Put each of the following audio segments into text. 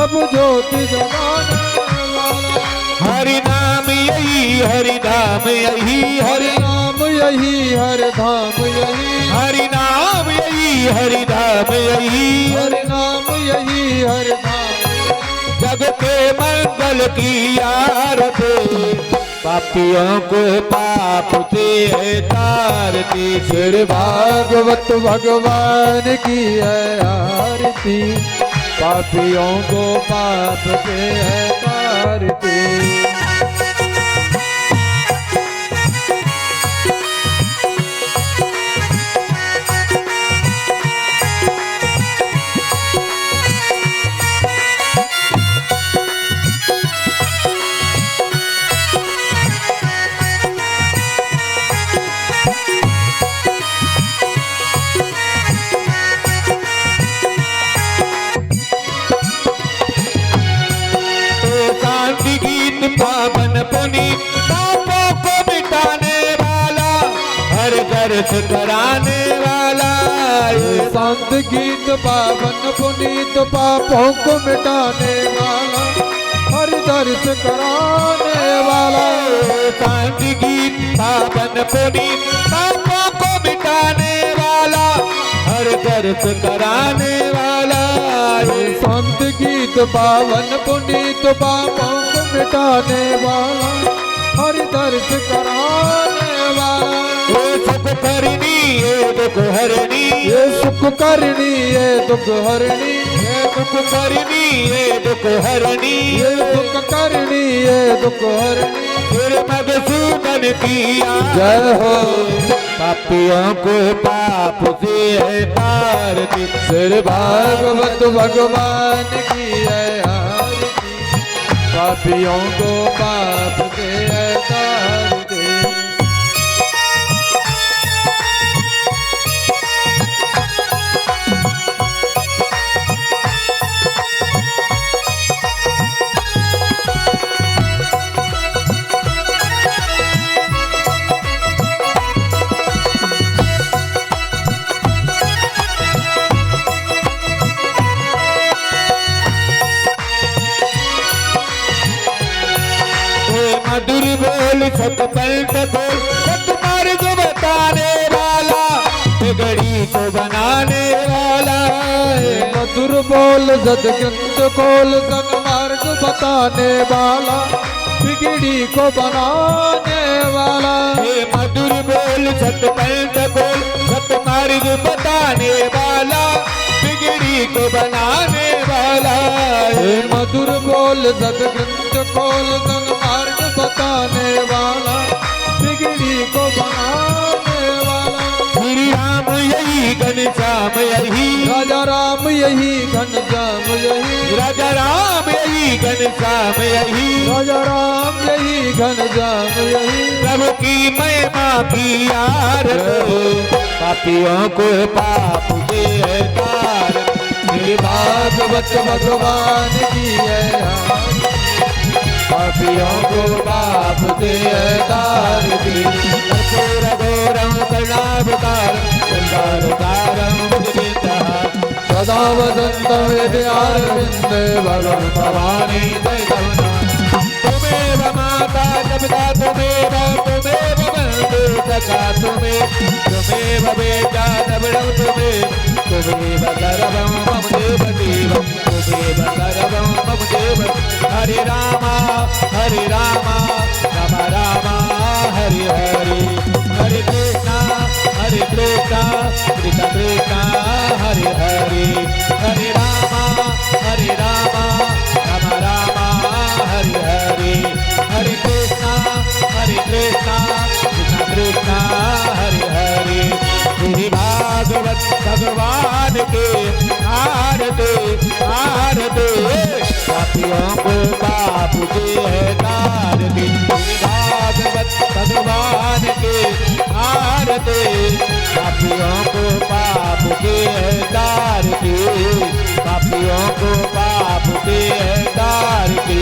सब ज्योति जगाने वाला। हरि नाम यही हरि धाम यही हरि नाम यही हरि धाम यही। हरि नाम यही हरि धाम यही हरि नाम यही हरि धाम। जग के मंगल की आरती पापियों को पाप से तारती। श्री भागवत भगवान की है आरती पापियों को पाप से है तारती। पावन पुनीत पापों को मिटाने वाला हर दर्श कराने वाला। शांत गीत पावन पुनीत पापों को मिटाने वाला हर दर्श कराने वाला। शांत गीत पावन पुनीत पापों को मिटाने वाला हर दर्श कराने वाला। शांत गीत पावन पुनीत पापों को मिटाने वाला हर दर्श कराने वाला। ये सुख करनी ये दुख हरनी ये सुख करनी ये दुख हरनी। ये दुख करनी ये दुख हरनी ये दुख करनी ये दुख हरनी। फिर मधुसूदन की जय हो। पापियों को पाप से है तारती। श्री भागवत भगवान की है आरती पापियों को पाप से है तारती। मधुर बोल सत पलट बोल सत मार्ग बताने वाला बिगड़ी को बनाने वाला। मधुर बोल सदग्रंथ खोल सन्मार्ग बताने वाला बिगड़ी को बनाने वाला। मधुर बोल सत पलट बोल सत मार्ग बताने वाला बिगड़ी को बनाने वाला। मधुर बोल सदग्रंथ खोल सन्मार्ग बताने वाला बिगड़ी को बनाने वाला। श्री राम यही घनश्याम यही राजा राम यही घनश्याम यही। राजा राम यही घनश्याम यही राजा राम यही घनश्याम यही। प्रभु की महिमा की आरती पापियों को पाप से है तारती। श्री भागवत भगवान की है पापियों को पाप से है तारती। कर्पूर घोरं करुणावतारं संसारसारं भुजगेन्द्रं सदा वसन्तं हृदयारविन्दे भगवन् भवानी सहितं तुमेव माता पिता तुमेव तुमेव बन्धु सखा तुमेव बेटा तबड़ं तुमेव सर्वं मम देवदेवं तुमेव सर्वं मम देव। हरे रामा राम रामा हरे हरे। हरे कृष्णा कृष्णा कृष्णा हरे हरे। हरे रामा राम रामा हरे हरे। हरे कृष्णा कृष्णा कृष्णा हरे हरे। श्री भागवत भगवान के आरती पापियों को पाप से है तारती। श्री भागवत भगवान के आरती पापियों को पाप से है तारती। पापियों को पाप से है तारती।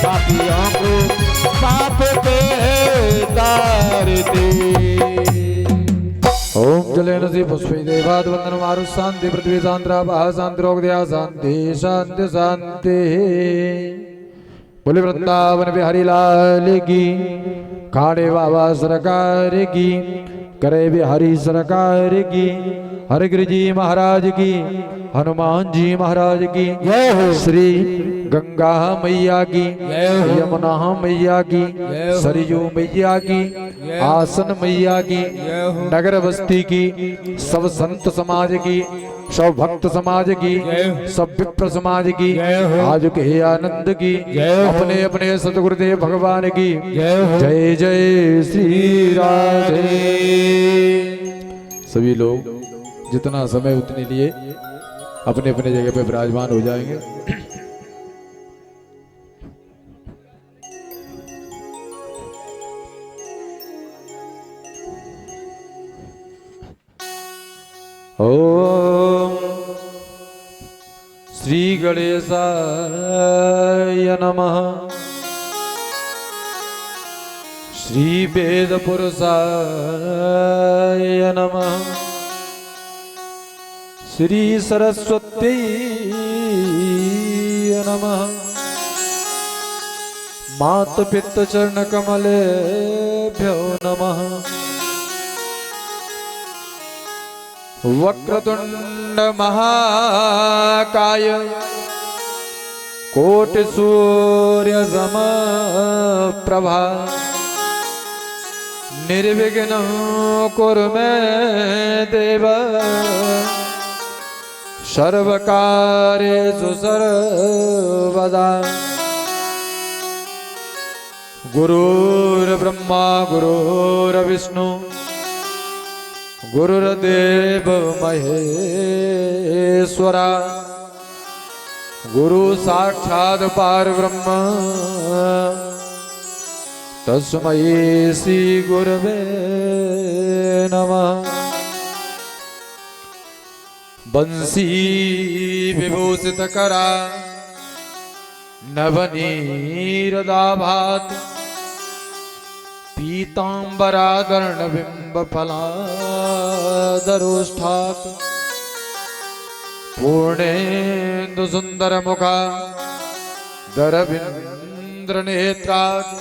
पापियों को पाप से है तारती। ओम जलेन तुलसी पुष्पे देवाद वंदन मारु शांति पृथ्वी शांति भाह शांति रोग दया शांति शांति शांति। बोले वृंदावन बिहारी लाल की, खाड़े बाबा सरकार की, करे बिहारी सरकार की, हरगिरी जी महाराज की, हनुमान जी महाराज की जय हो। श्री गंगा मैया की, यमुना मैया की, सरयू मैया की, आसन मैया की, नगर बस्ती की, सब संत समाज की, सब भक्त समाज की, सब विप्र समाज की, आज के आनंद की, अपने अपने सतगुरुदेव भगवान की जय जय श्री राधे। सभी लोग जितना समय उतने लिए अपने अपने जगह पे विराजमान हो जाएंगे। ओम श्री गणेशाय नमः। श्री वेद पुरुषाय नमः। श्री सरस्वती नमः। मात पित्त चरण कमलेभ्यो नमः। वक्रतुंड महाकाय कोटि सूर्य समप्रभा निर्विघ्नं कुरु मे देव सर्वकार्येषु सर्वदा। गुरुर्ब्रह्मा गुरुर्विष्णु गुरुर्देव महेश्वरा गुरु साक्षात् परब्रह्म तस्मै श्री गुरवे नमः। बंसी विभूषित करा नवनीरदाभात पीतांबराधरण बिंब फलादरोष्ठात् पूर्णेन्दु सुंदर मुखा दरविंद्र नेत्रात्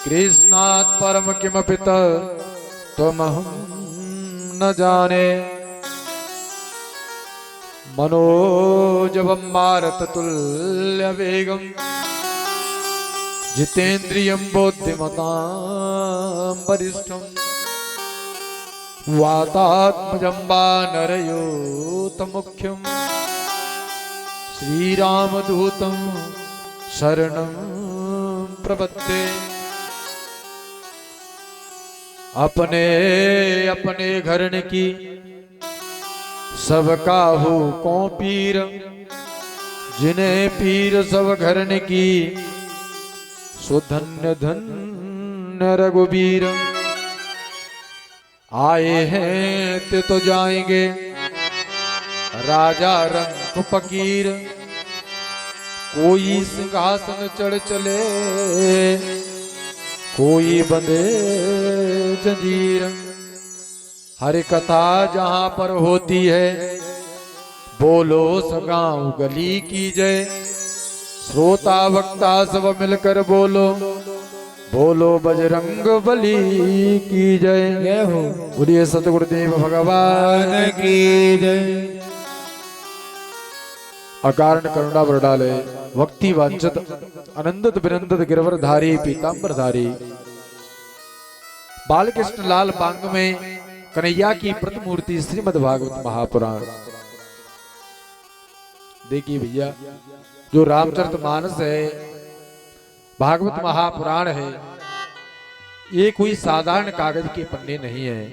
कृष्णात् परम किमपि त्वमहं न जाने। मनोजवं मारुततुल्य वेगं जितेन्द्रियं बुद्धिमतां वरिष्ठं वातात्मजं वानरयूथमुख्यं श्रीरामदूतं शरणं प्रपद्ये। अपने अपने घरन की सब काहू को पीर, जिन्हें पीर सब घरन की सुधन्य धन्य रघुबीर। आए हैं ते तो जाएंगे राजा रंग फकीर। कोई सिंहासन चढ़ चले कोई बंधे जंजीर। हर कथा जहाँ पर होती है बोलो सगांव गली की जय। श्रोता वक्ता सब मिलकर बोलो बोलो बजरंग बली की जय हो। बोलिए सतगुरुदेव भगवान की जय। अकारण करुणा वरडाले भक्ति वांछित अनंदत बिरंदत गिरवरधारी पीतांबरधारी बालकृष्ण लाल बांग में कन्हैया की प्रतिमूर्ति श्रीमद् भागवत महापुराण। देखिए भैया, जो रामचरितमानस है, भागवत महापुराण है, ये कोई साधारण कागज के पन्ने नहीं है।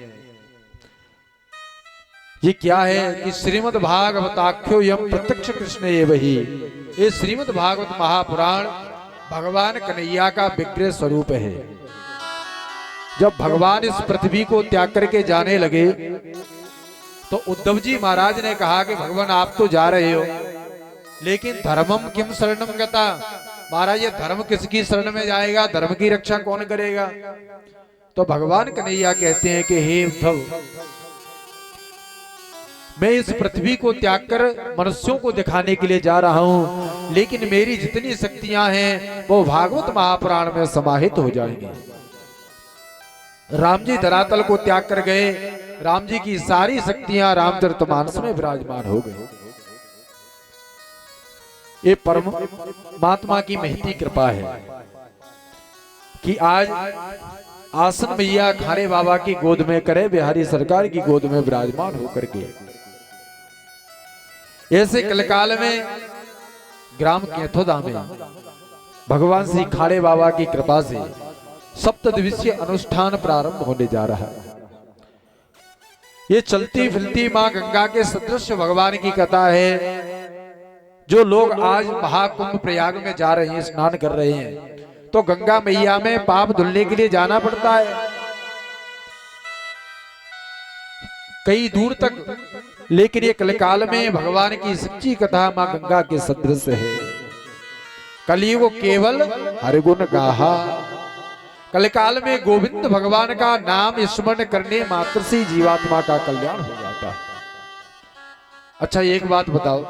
ये क्या है कि श्रीमद् भागवताख्यो यम प्रत्यक्ष कृष्ण ये वही। ये श्रीमद् भागवत महापुराण भगवान कन्हैया का विग्रह स्वरूप है। जब भगवान इस पृथ्वी को त्याग करके जाने लगे तो उद्धव जी महाराज ने कहा कि भगवान आप तो जा रहे हो, लेकिन धर्मम किम शरणम गता। महाराज ये धर्म किसकी शरण में जाएगा, धर्म की रक्षा कौन करेगा। तो भगवान कन्हैया कहते हैं कि हे उद्धव, मैं इस पृथ्वी को त्याग कर मनुष्यों को दिखाने के लिए जा रहा हूं, लेकिन मेरी जितनी शक्तियां हैं वो भागवत महापुराण में समाहित हो जाएंगी। राम जी धरातल को त्याग कर गए, राम जी की सारी शक्तियां रामचरितमानस में विराजमान हो गई। ये परमात्मा की महती कृपा है कि आज आसन भैया खारे बाबा की गोद में, करे बिहारी सरकार की गोद में विराजमान होकर के ऐसे कलकाल में ग्राम केथोदा में भगवान श्री खारे बाबा की कृपा से सप्तदिवसीय अनुष्ठान प्रारंभ होने जा रहा है। ये चलती फिरती मां गंगा के सदृश भगवान की कथा है। जो लोग आज महाकुंभ प्रयाग में जा रहे हैं, स्नान कर रहे हैं, तो गंगा मैया में पाप धुलने के लिए जाना पड़ता है कई दूर तक, लेकिन ये कलकाल में भगवान की सच्ची कथा मां गंगा के सदृश है। कलियुग केवल हरिगुण गाहा, कलकाल में गोविंद भगवान का नाम स्मरण करने मात्र से जीवात्मा का कल्याण हो जाता है। अच्छा एक बात बताओ,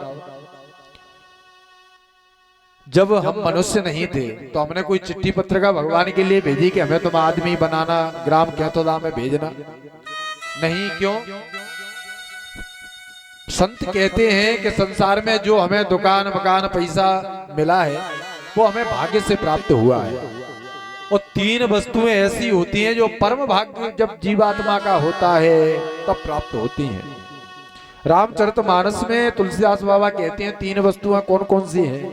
जब हम मनुष्य नहीं थे तो हमने कोई चिट्ठी पत्रिका भगवान के लिए भेजी कि हमें तुम आदमी बनाना, ग्राम केथोदा में भेजना? नहीं। क्यों? संत कहते हैं कि संसार में जो हमें दुकान मकान पैसा मिला है वो हमें भाग्य से प्राप्त हुआ है, और तीन वस्तुएं ऐसी होती हैं जो परम भाग्य जब जीवात्मा का होता है तब प्राप्त होती हैं। रामचरितमानस में तुलसीदास बाबा कहते हैं तीन वस्तुएं कौन कौन सी हैं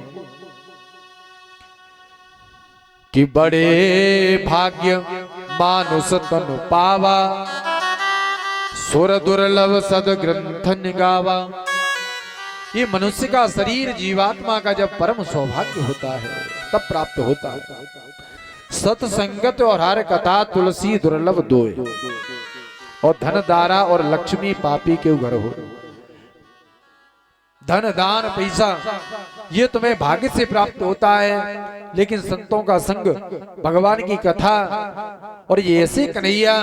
कि बड़े भाग्य मानुष तनु पावा, सुर दुर्लभ सद ग्रंथन गावा। ये मनुष्य का शरीर जीवात्मा का जब परम सौभाग्य होता है तब प्राप्त होता है। सत्संगत और हर कथा तुलसी दुर्लभ दोय, और धन दारा और लक्ष्मी पापी के घर हो। धन दान पैसा ये तुम्हें भाग्य से प्राप्त होता है, लेकिन संतों का संग, भगवान की कथा, और ये ऐसे कन्हैया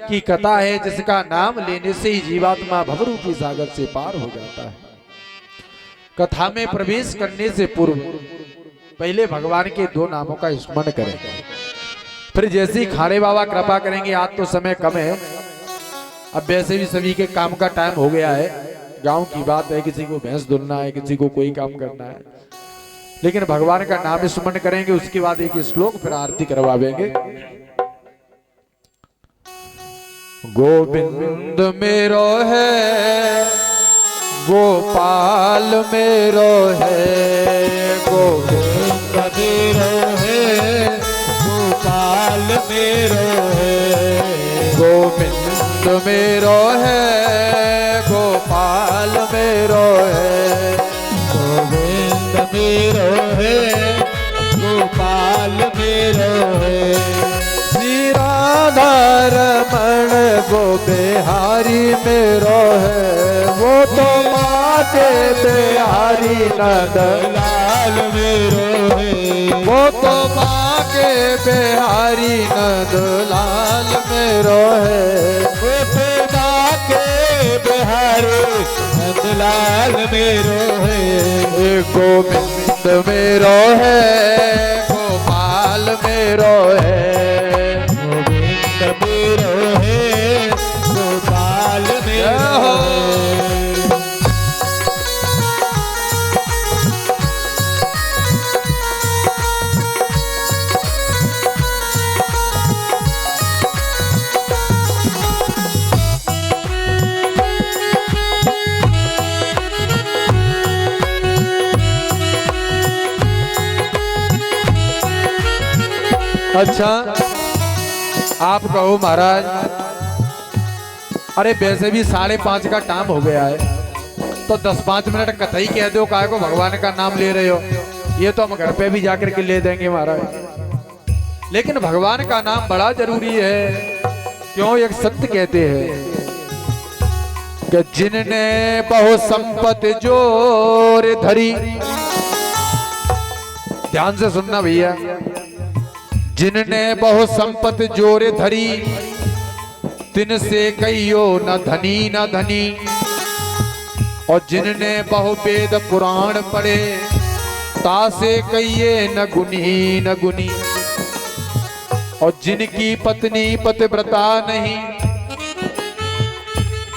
की कथा है जिसका नाम लेने से ही जीवात्मा भवरूपी सागर से पार हो जाता है। कथा में प्रवेश करने से पूर्व पहले भगवान के दो नामों का स्मरण करें, फिर जैसे ही खारे बाबा कृपा करेंगे। आज तो समय कम है, अब वैसे भी सभी के काम का टाइम हो गया है, गांव की बात है, किसी को भैंस धुलना है, किसी को कोई काम करना है, लेकिन भगवान का नाम स्मरण करेंगे। उसके बाद एक श्लोक फिर आरती करवावेंगे। गोविंद मेरो है, गोपाल मेरो है, गोविंद मेरो है, गोपाल मेरो है, गोविंद मेरो है, गोपाल मेरो है, गोविंद मेरो है, गोपाल मेरो है। श्री राधा रमण गो बिहारी मेरो है, वो तो माते बिहारी नंद लाल मेरो है, वो तो माँ के बिहारी नंद लाल मेरो है, वो तो माँ के बिहारी नंद लाल मेरो है। गोविंद मेरो है, गोपाल मेरो है, गोविंद मेरो है, गोपाल मेरो है। अच्छा आप कहो महाराज, अरे वैसे भी 5:30 का टाइम हो गया है, तो 10-5 मिनट कथा ही कह दो, काहे को भगवान का नाम ले रहे हो? ये तो हम घर पे भी जाकर के ले देंगे महाराज, लेकिन भगवान का नाम बड़ा जरूरी है। क्यों? एक संत कहते हैं कि जिनने बहु संपत्ति जोर धरी, ध्यान से सुनना भैया, जिनने बहु संपत्ति जोरे धरी, तिन से कहियो न धनी न धनी, और जिनने बहुवेद पुराण पढ़े तासे कहिए न गुनी। और जिनकी पत्नी पतिव्रता नहीं,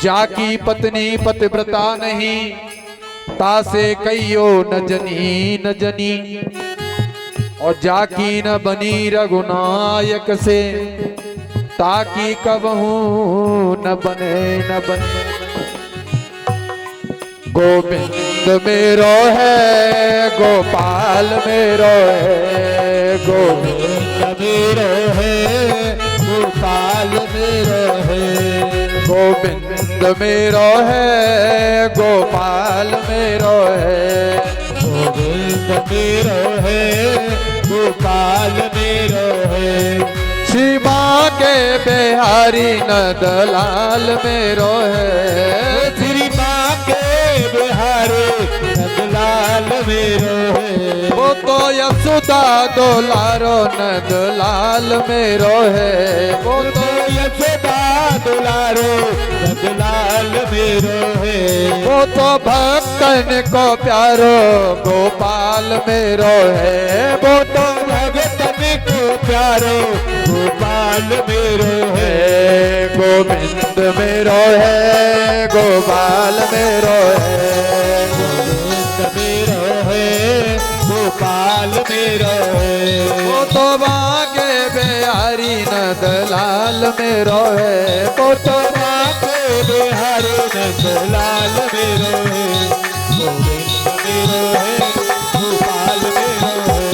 जाकी पत्नी पतिव्रता नहीं, तासे कहियो न जनी। और जाकी न बनी रघुनायक से, ताकि कबहू न बने। गोविंद मेरो है गोपाल मेरो है, गोविंद मेरो है गोपाल मेरो है। गोविंद मेरो है गोपाल मेरो है, गोविंद मेरो है गोपाल मेरो है। शिवा के बिहारी नंदलाल मेरो है, श्री माँ के बिहारी नंदलाल मेरो है। वो तो यशोदा दुलारो नंदलाल मेरो है, वो तो यशोदा दुलारो नंदलाल मेरो है। वो तो भक्तन को प्यारो गोपाल मेरो है, वो तो भगतन को प्यारो गोपाल मेरो है। गोविंद मेरो है गोपाल मेरो है, गोविंद मेरो है गोपाल मेरो है। वो तो बागे बिहारी नंदलाल मेरो है, वो तो बागे बिहारी नंदलाल मेरो है। गोविंद मेरो है गोपाल मेरो है।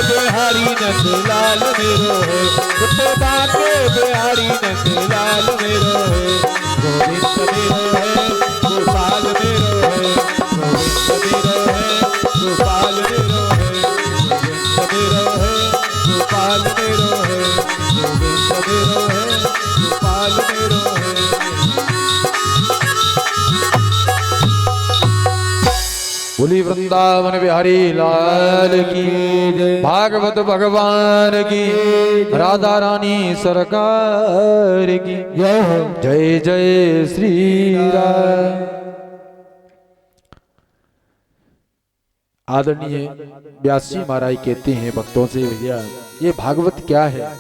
बिहारी नंदलाल मेरो है, उत्तो बाके बिहारी नंदलाल मेरो है। गोविंद मेरो है गोपाल मेरो है, गोविंद मेरो है गोपाल मेरो है। गोविंद मेरो है गोपाल मेरो है, गोविंद मेरो है गोपाल मेरो है। बोली वृंदावन बिहारी लाल की जय, भागवत भगवान की, राधा रानी सरकार की जय। जय जय श्री राम। आदरणीय व्यास जी महाराज कहते हैं भक्तों से, भैया ये भागवत क्या है।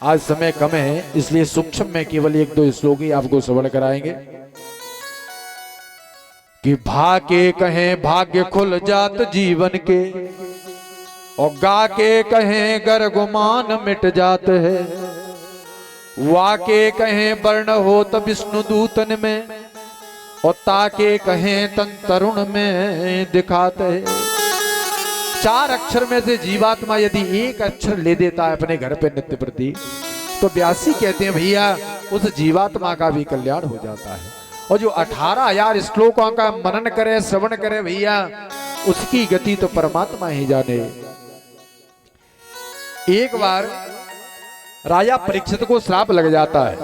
आज समय कम है इसलिए सूक्ष्म में केवल एक दो श्लोक ही आपको श्रवण कराएंगे कि भाके कहें भाग्य खुल जात जीवन के, और गा के कहें गर गुमान मिट जात है। वाके कहें वर्ण होत विष्णु दूतन में, और ताके कहें तन तरुण में दिखाते है। चार अक्षर में से जीवात्मा यदि एक अक्षर ले देता है अपने घर पे नित्य प्रति, तो व्यासी कहते हैं भैया उस जीवात्मा का भी कल्याण हो जाता है। और जो 18,000 श्लोकों का मनन करे श्रवण करे भैया, उसकी गति तो परमात्मा ही जाने। एक बार राजा परीक्षित को श्राप लग जाता है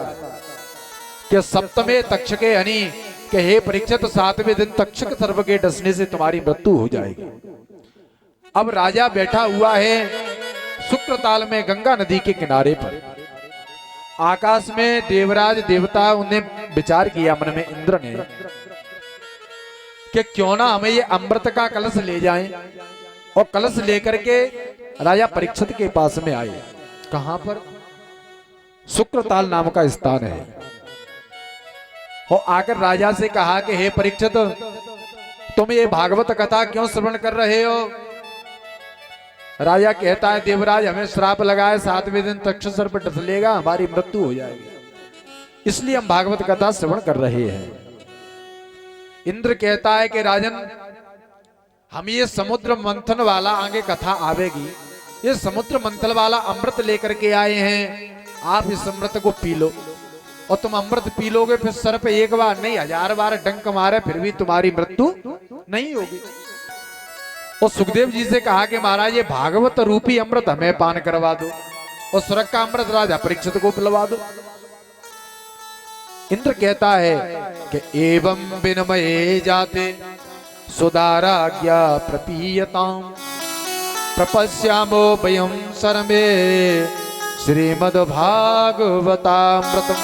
कि सप्तमे तक्षके हनि, कि हे परीक्षित 7वें दिन तक्षक सर्प के डसने से तुम्हारी मृत्यु हो जाएगी। अब राजा बैठा हुआ है शुक्रताल में गंगा नदी के किनारे पर। आकाश में देवराज देवता उन्हें विचार किया मन में इंद्र ने कि क्यों ना हमें ये अमृत का कलश ले जाएं, और कलश लेकर के राजा परीक्षित के पास में आए। कहां पर? शुक्रताल नाम का स्थान है। और आकर राजा से कहा कि हे परीक्षित, तुम ये भागवत कथा क्यों श्रवण कर रहे हो? राजा कहता है देवराज हमें श्राप लगा है, 7वें दिन तक्ष सर्प डस लेगा, हमारी मृत्यु हो जाएगी, इसलिए हम भागवत कथा श्रवण कर रहे हैं। इंद्र कहता है कि राजन, हम ये समुद्र मंथन वाला आगे कथा आवेगी, ये समुद्र मंथन वाला अमृत लेकर के आए हैं, आप इस अमृत को पी लो। और तुम अमृत पी लोगे फिर सर पे एक बार नहीं 1000 बार डंक मारे फिर भी तुम्हारी मृत्यु नहीं होगी। और सुखदेव जी से कहा कि महाराज ये भागवत रूपी अमृत हमें पान करवा दो, और स्वर्ग का अमृत राजा परीक्षित को पिलवा दो। इंद्र कहता है कि एवं विनमये जाते सुदाराज्ञा प्रपीयताम प्रपश्यामो वयं सर्वे श्रीमद् भागवतामृतम।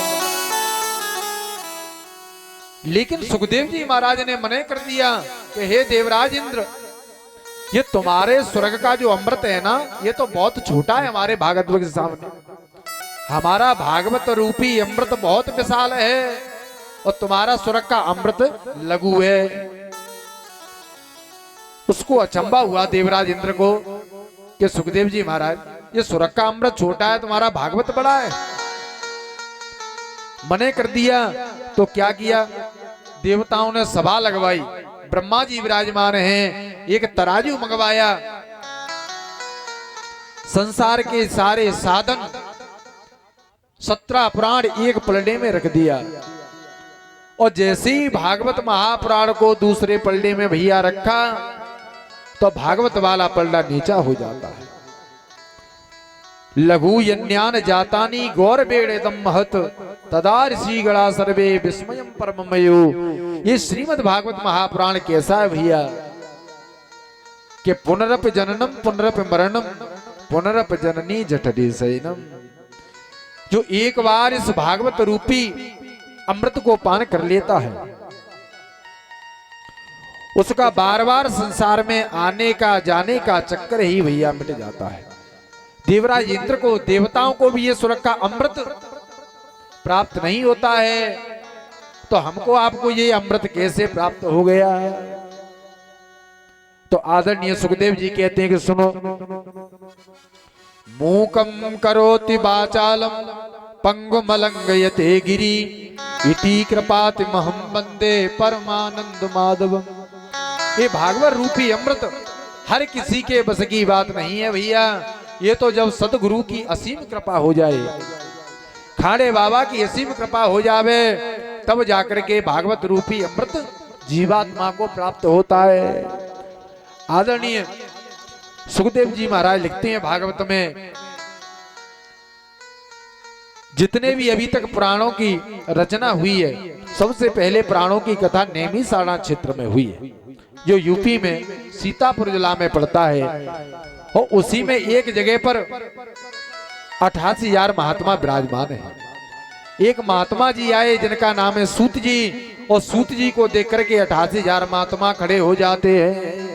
लेकिन सुखदेव जी महाराज ने मना कर दिया कि हे देवराज इंद्र, ये तुम्हारे स्वर्ग का जो अमृत है ना, ये तो बहुत छोटा है हमारे भागवत के सामने। हमारा भागवत रूपी अमृत बहुत विशाल है और तुम्हारा स्वर्ग का अमृत लघु है। उसको अचंबा हुआ देवराज इंद्र को कि सुखदेव जी महाराज, ये स्वर्ग का अमृत छोटा है, तुम्हारा भागवत बड़ा है। मने कर दिया तो क्या किया, देवताओं ने सभा लगवाई, ब्रह्मा जी विराजमान हैं, एक तराजू मंगवाया, संसार के सारे साधन 17 पुराण एक पलड़े में रख दिया। और जैसे ही भागवत महापुराण को दूसरे पलड़े में भैया रखा तो भागवत वाला पलड़ा नीचा हो जाता है। लघु यज्ञान जातानी गौर बेड़ेदम महत तदा ऋषि गणा सर्वे विस्मयम परममयो। ये श्रीमद् भागवत महापुराण कैसा है भैया कि पुनरप जननम पुनरप मरणम पुनरप जननी जठरी शयनम। जो एक बार इस भागवत रूपी अमृत को पान कर लेता है, उसका बार बार संसार में आने का जाने का चक्कर ही भैया मिट जाता है। देवराज इंद्र को, देवताओं को भी ये स्वर्ग का अमृत प्राप्त नहीं होता है, तो हमको आपको ये अमृत कैसे प्राप्त हो गया है। तो आदरणीय सुखदेव जी कहते हैं कि सुनो, मूकम करोति वाचालम पंगुमलंगयते गिरी इति कृपाति महम वंदे परमानंद माधवम। ये भागवत रूपी अमृत हर किसी के बस की बात नहीं है भैया, ये तो जब सदगुरु की असीम कृपा हो जाए, खाड़े बाबा की असीम कृपा हो जावे, तब जाकर के भागवत रूपी अमृत जीवात्मा को प्राप्त होता है। आदरणीय सुखदेव जी महाराज लिखते हैं भागवत में, जितने भी अभी तक पुराणों की रचना हुई है, सबसे पहले पुराणों की कथा नैमिषारण्य क्षेत्र में हुई है, जो यूपी में सीतापुर जिला में पड़ता है। और उसी में एक जगह पर 88,000 महात्मा विराजमान है। एक महात्मा जी आए जिनका नाम है सूत जी, और सूत जी को देख करके 88,000 महात्मा खड़े हो जाते हैं।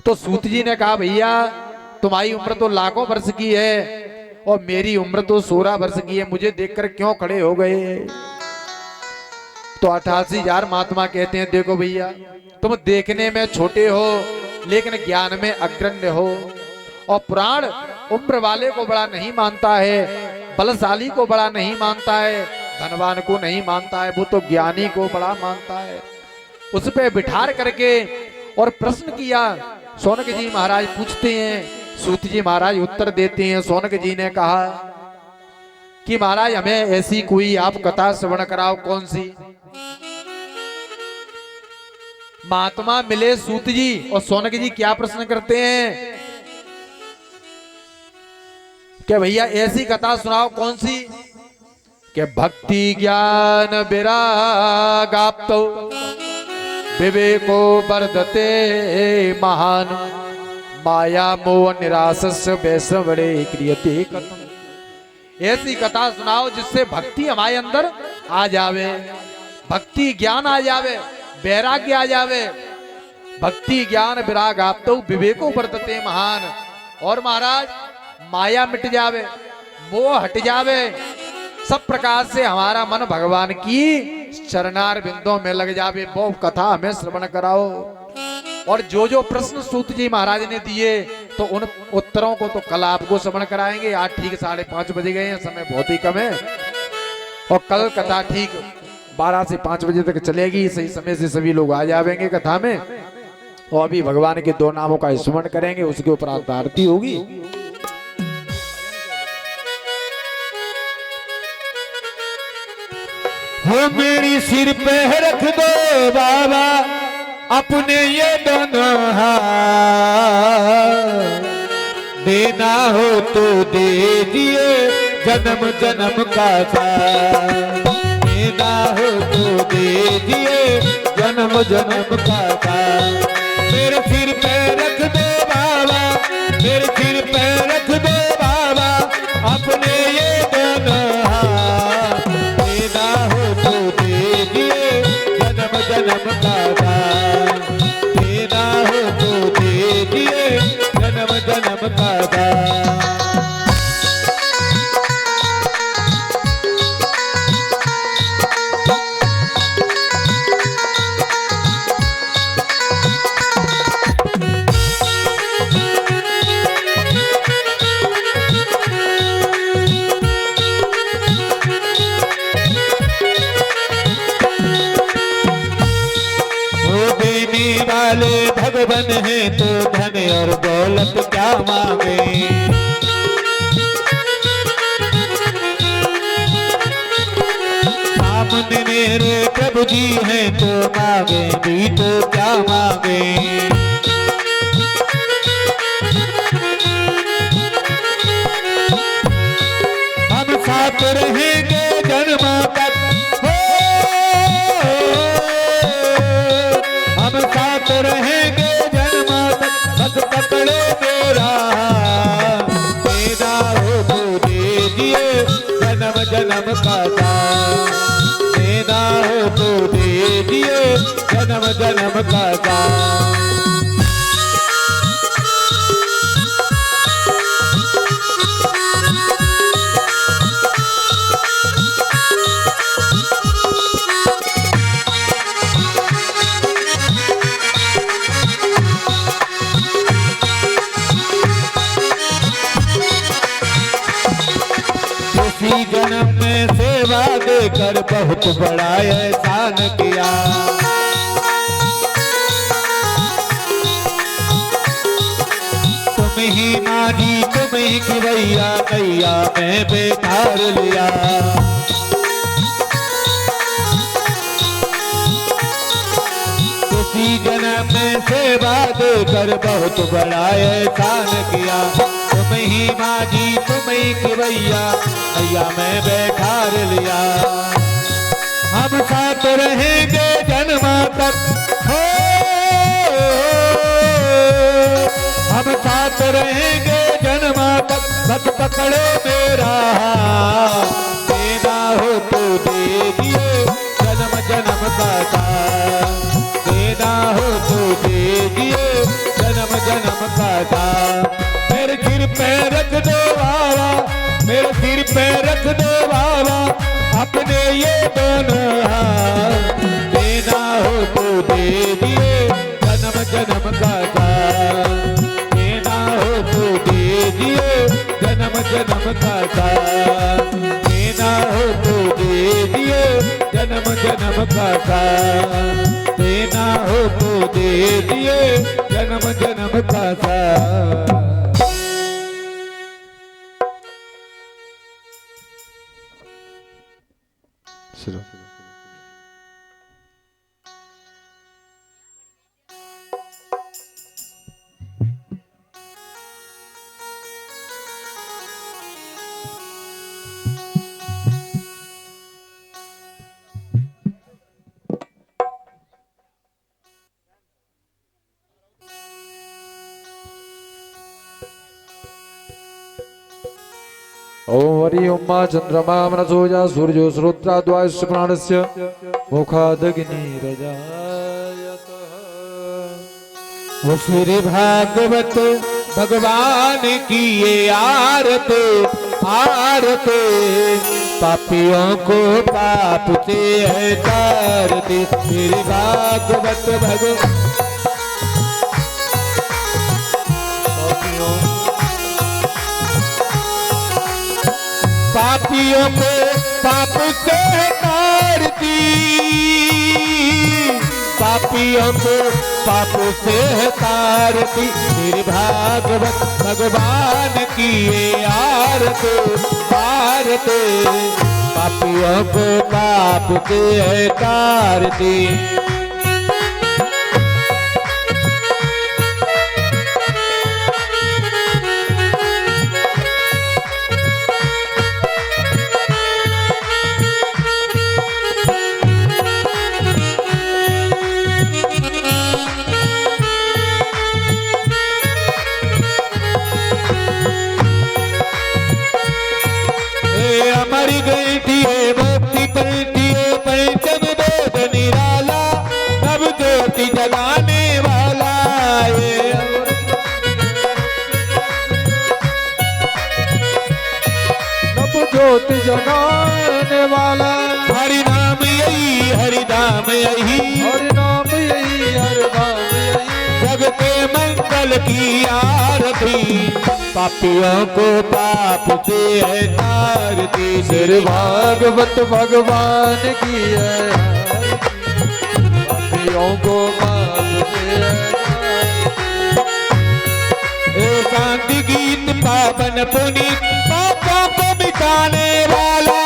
तो सूत जी ने कहा, भैया तुम्हारी उम्र तो लाखों वर्ष की है और मेरी उम्र तो 16 वर्ष की है, मुझे देखकर क्यों खड़े हो गए। तो 88,000 महात्मा कहते हैं, देखो भैया तुम देखने में छोटे हो लेकिन ज्ञान में अग्रण्य हो, और पुराण उम्र वाले को बड़ा नहीं मानता है, बलशाली को बड़ा नहीं मानता है, धनवान को नहीं मानता है, वो तो ज्ञानी को बड़ा मानता है। उस पे बिठार करके और प्रश्न किया। सौनक जी महाराज पूछते हैं, सूत जी महाराज उत्तर देते हैं। सौनक जी ने कहा कि महाराज हमें ऐसी कोई आप कथा श्रवण कराओ। कौन सी? महात्मा मिले सूत जी, और सौनक जी क्या प्रश्न करते हैं कि भैया ऐसी कथा सुनाओ। कौन सी? कि भक्ति ज्ञान विरागाप्तो विवेको वर्धते महान माया मोह निरासस्य वैष्णवरे क्रियते कथम। ऐसी कथा सुनाओ जिससे भक्ति हमारे अंदर आ जावे, भक्ति ज्ञान आ जावे, वैराग्य आ जावे। भक्ति ज्ञान विराग आप तो विवेको वर्तते महान, और महाराज माया मिट जावे, मोह हट जावे, सब प्रकार से हमारा मन भगवान की चरणार बिंदों में लग जावे। वो कथा हमें श्रवण कराओ। और जो जो प्रश्न सूत जी महाराज ने दिए, तो उन उत्तरों को तो कल आपको श्रवण कराएंगे। आज ठीक 5:30 बजे गए हैं, समय बहुत ही कम है। और कल कथा ठीक 12 से 5 बजे तक चलेगी। सही समय से सभी लोग आ जाएंगे कथा में। और अभी भगवान के 2 नामों का स्मरण करेंगे, उसके उपरांत आरती होगी। हो मेरी सिर पे रख दो बाबा अपने ये दोनों हाथ, देना हो तो दे दिए जन्म जन्म का साथ, देना हो तो दे दिए जन्म जन्म का साथ। मेरे सिर पे रख दो बाबा, मेरे सिर पे रख दो बाबा अपने ये दोनों हाथ, देना हो तो दे दिए जन्म जन्म का साथ, देना हो तो दे दिए जन्म जन्म का साथ। वाले भगवान है तो धन और दौलत क्या मांगे, सामने मेरे प्रभु जी हैं तो मांगे भी तो क्या मांगे। हम साथ रहेंगे जन्मों तक, साथ रहेंगे जन्म तक, बस पकड़ो मेरा, देना हो तो दे दिए जन्म जन्म का साथ, देना हो तो दे दिए जन्म जन्म का साथ। जन्म में सेवा देकर बहुत बड़ा एहसान किया, तुम ही मानी तुम ही खिवैया नैया में बेकार लिया। किसी जन्म में सेवा देकर बहुत बड़ा एहसान किया, तुम ही माजी तुम ही खिवैया नैया में बैठार लिया। हम साथ रहेंगे जन्म तक, हो हम साथ रहेंगे जन्म तक, बस पकड़ो मेरा, देना हो तो दे दिए जन्म जन्म का साथ, देना हो तो दे दिए जन्म जन्म का साथ। मेरे सिर पे रख दो बाबा, मेरे सिर पे रख दो बाबा अपने ये दोनों हाथ, देना हो तो दे दिए जन्म जन्म का साथ, देना हो तो दे दिए जन्म जन्म का साथ, देना हो तो दे दिए जन्म जन्म का साथ, देना हो तो दे दिए जन्म जन्म का साथ। ओम हरि उम्मा चंद्रमा मनसोजा सूर्यो श्रोत्राद्वायस्य प्राणस्य मुखादग्निरजायतः। वो श्री भागवत भगवान की ये आरते आरते, पापियों को पाप से है तारते। श्री भागवत भगवान पापियों को पाप से तारती, पापियों को पाप से तारती, निर्भागवत भगवान की ये आरती आरती, पापियों को पाप से तारती। हमारी गलती है मुक्ति पलटी है, पंचम वेद निराला, नव ज्योति जगाने वाला है। नव ज्योति जगाने वाला, हरि नाम यही हरि नाम यही, हरि नाम यही हरि नाम यही, जग के मंगल की आरती, पापियों को पाप से है तारती, श्री भागवत भगवान की है, पापियों को पाप से है। शांति गीत पावन पुनीत, पापों को मिटाने वाला,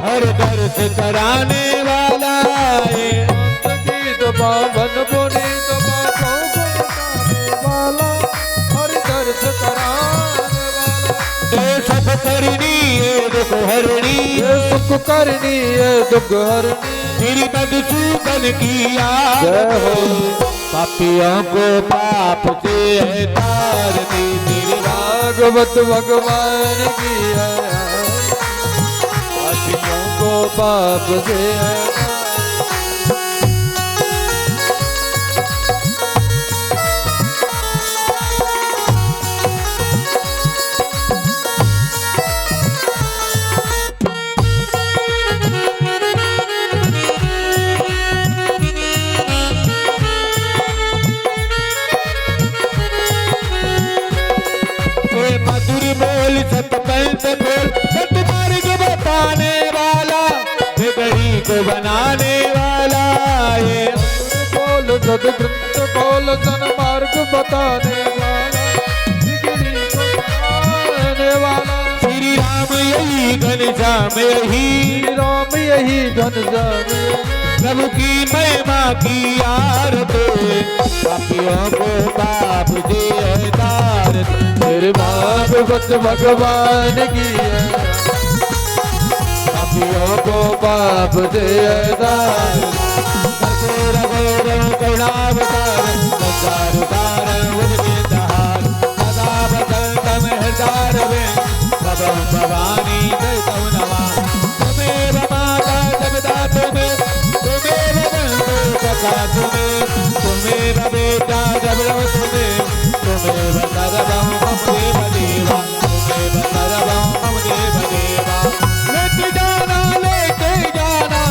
हर दर्श कराने वाला है। गीत पावन पुनीत, पापों को मिटाने वाला, हर दर्श कराने वाला, सुख करनी है दुख हरणी, सुख करनी है दुख हरनी, श्री मधुसूदन की जय हो। पापियों को पाप से है तारती, भागवत भगवान की है, पापियों को पाप से है। मधुर बोल सतपंथ बोल, सतमार्ग बताने वाला, बिगड़ी को बनाने वाला है। बोल सदग्रंथ बोल सन्मार्ग बताने वाला, बिगड़ी को बनाने वाला, श्री राम यही घनश्याम यही, श्री राम यही घनश्याम, प्रभु की महिमा की आरती, पापियों को पाप से है तारती, मेरे भागवत भगवान की है, पापियों को पाप से है तारती। कर्पूर गौरव करुणावतार, संसार सारं भुजगेन्द्रहार, सदा वसन्तं हृदयारविंदे, भवं भवानी दयितौ नमः। त्वमेव माता जगदा त्वमेव, त्वमेव बन्धु सखा त्वमेव, त्वमेव वेदा जगदौ त्वमेव, त्वमेव सर्वं मम देव देवा, त्वमेव सर्वं मम देव देवा। लेते जाना लेते जाना,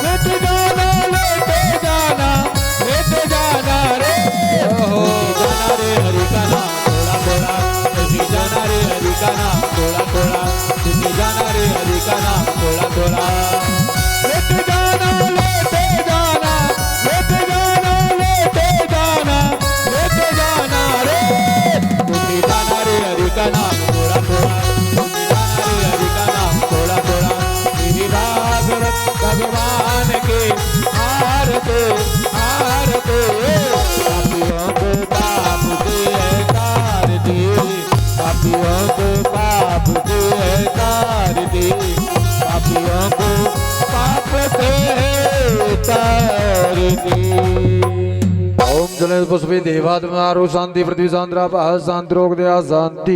लेते जाना लेते जाना, लेते जाना रे, जाना रे हरि का नाम थोड़ा थोड़ा, लेते जाना रे हरि का नाम थोड़ा थोड़ा, लेते जाना रे हरि का नाम थोड़ा थोड़ा। लेते जाना लेते जाना, लेते जाना लेते जाना, लेते जाना रे, लेते जाना रे हरि का नाम थोड़ा थोड़ा, लेते जाना रे हरि का नाम थोड़ा थोड़ा। श्री भागवत भगवान के आरती आरती, पापियों को पाप से है तारती, पापियों को पाप से है तारती, पापियों को पाप से है तारती। ओम जल पुष्पे देवात्मा शांति पृथ्वी शांति शांति रोग दया शांति।